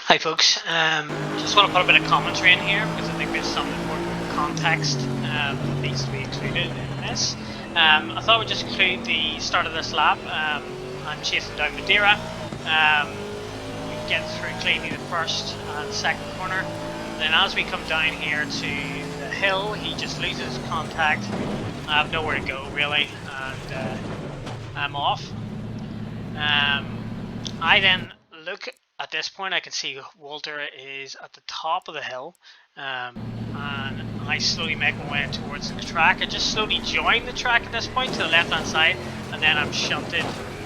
Hi folks, just want to put a bit of commentary in here because I think there's some important context that needs to be included in this. I thought we'd just include the start of this lap. I'm chasing down Madeira. We get through cleanly the first and second corner. Then as we come down here to the hill, he just loses contact. I have nowhere to go really, and I'm off. I then look at this point. I can see Walter is at the top of the hill, and I slowly make my way towards the track. I just slowly join the track at this point to the left hand side, and then I'm shunted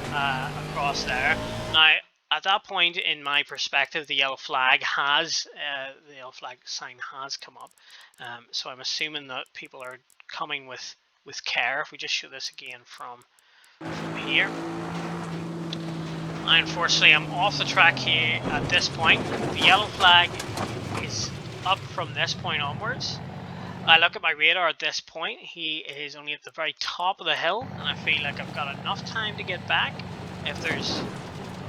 across there. Now, at that point, in my perspective, the yellow flag sign has come up. So I'm assuming that people are coming with care. If we just show this again from here. Unfortunately, I'm off the track here at this point. The yellow flag is up from this point onwards. I look at my radar at this point. He is only at the very top of the hill, and I feel like I've got enough time to get back if there's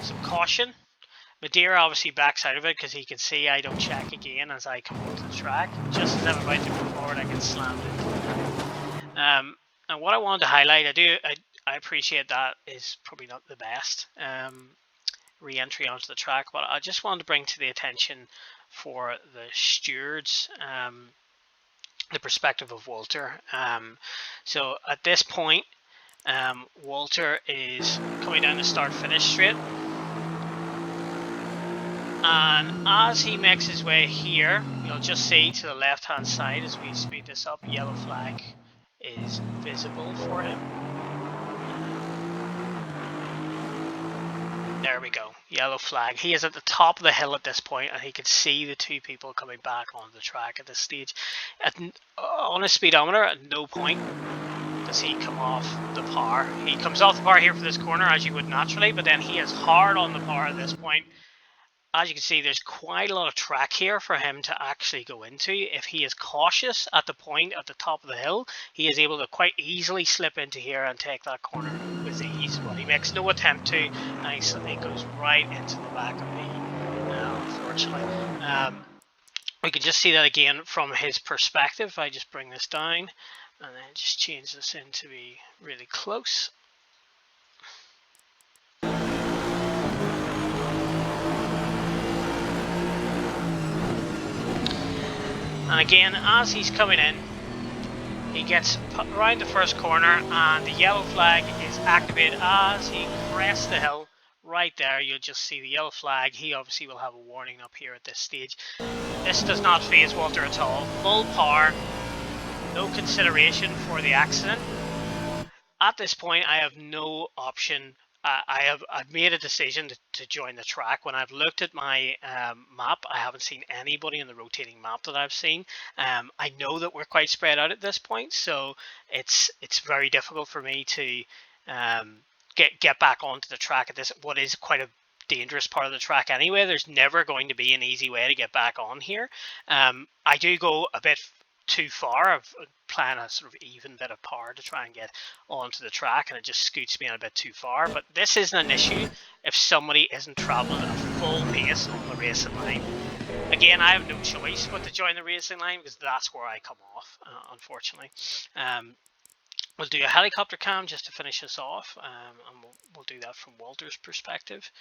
some caution. Madeira obviously backs out of it because he can see I don't check again as I come onto the track. Just as I'm about to move forward, I get slammed into it. And what I wanted to highlight, I appreciate that is probably not the best re-entry onto the track, but I just wanted to bring to the attention for the stewards the perspective of Walter. So at this point, Walter is coming down the start-finish straight, and as he makes his way here, you'll just see to the left-hand side as we speed this up, yellow flag is visible for him. There we go, yellow flag. He is at the top of the hill at this point, and he can see the two people coming back onto the track at this stage. On his speedometer, at no point does he come off the par. He comes off the par here for this corner, as you would naturally, but then he is hard on the par at this point. As you can see, there's quite a lot of track here for him to actually go into. If he is cautious at the point at the top of the hill, he is able to quite easily slip into here and take that corner with ease. But he makes no attempt to, and he suddenly goes right into the back of me, unfortunately. We can just see that again from his perspective. I just bring this down and then just change this in to be really close. And again, as he's coming in, he gets around the first corner and the yellow flag is activated as he crests the hill. Right there, you'll just see the yellow flag. He obviously will have a warning up here at this stage. This does not faze Walter at all. Full power, no consideration for the accident. At this point, I have no option. I've made a decision to join the track. When I've looked at my map, I haven't seen anybody in the rotating map that I've seen. I know that we're quite spread out at this point, so it's very difficult for me to get back onto the track at this, what is quite a dangerous part of the track anyway. There's never going to be an easy way to get back on here. I do go a bit too far. I've planned a sort of even bit of power to try and get onto the track, and it just scoots me on a bit too far. But this isn't an issue if somebody isn't traveling at full pace on the racing line. Again, I have no choice but to join the racing line because that's where I come off, unfortunately. We'll do a helicopter cam just to finish this off, and we'll do that from Walter's perspective.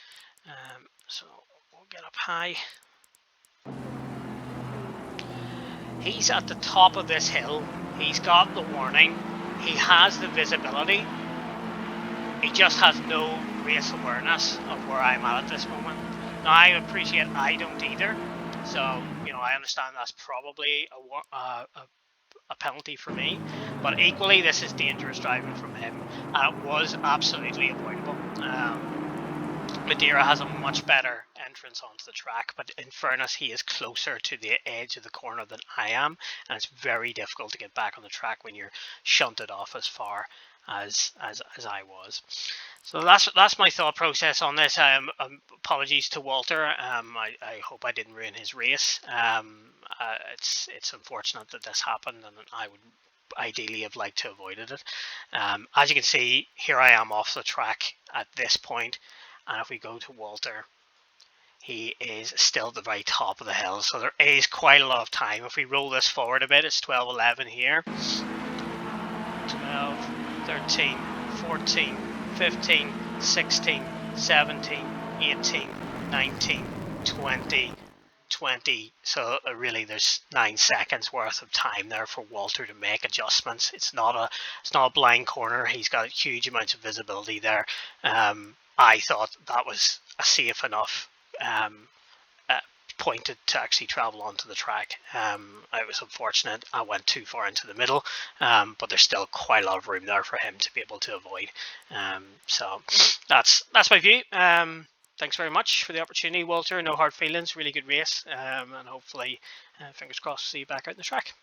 So we'll get up high. He's at the top of this hill. He's got the warning. He has the visibility. He just has no race awareness of where I'm at this moment. Now, I appreciate I don't either. So, I understand that's probably a penalty for me. But equally, this is dangerous driving from him. And it was absolutely avoidable. Madeira has a much better entrance onto the track, but in fairness, he is closer to the edge of the corner than I am, and it's very difficult to get back on the track when you're shunted off as far as I was. So that's my thought process on this. Apologies to Walter. I hope I didn't ruin his race. It's unfortunate that this happened, and I would ideally have liked to have avoided it. As you can see, here I am off the track at this point. And if we go to Walter, he is still at the very top of the hill. So there is quite a lot of time. If we roll this forward a bit, it's 12:11 here. 12, 13, 14, 15, 16, 17, 18, 19, 20, 20. So really there's 9 seconds worth of time there for Walter to make adjustments. It's not a blind corner. He's got huge amounts of visibility there. I thought that was a safe enough pointed to actually travel onto the track. I was unfortunate. I went too far into the middle, but there's still quite a lot of room there for him to be able to avoid. So that's my view. Thanks very much for the opportunity, Walter. No hard feelings. Really good race, and hopefully, fingers crossed, see you back out in the track.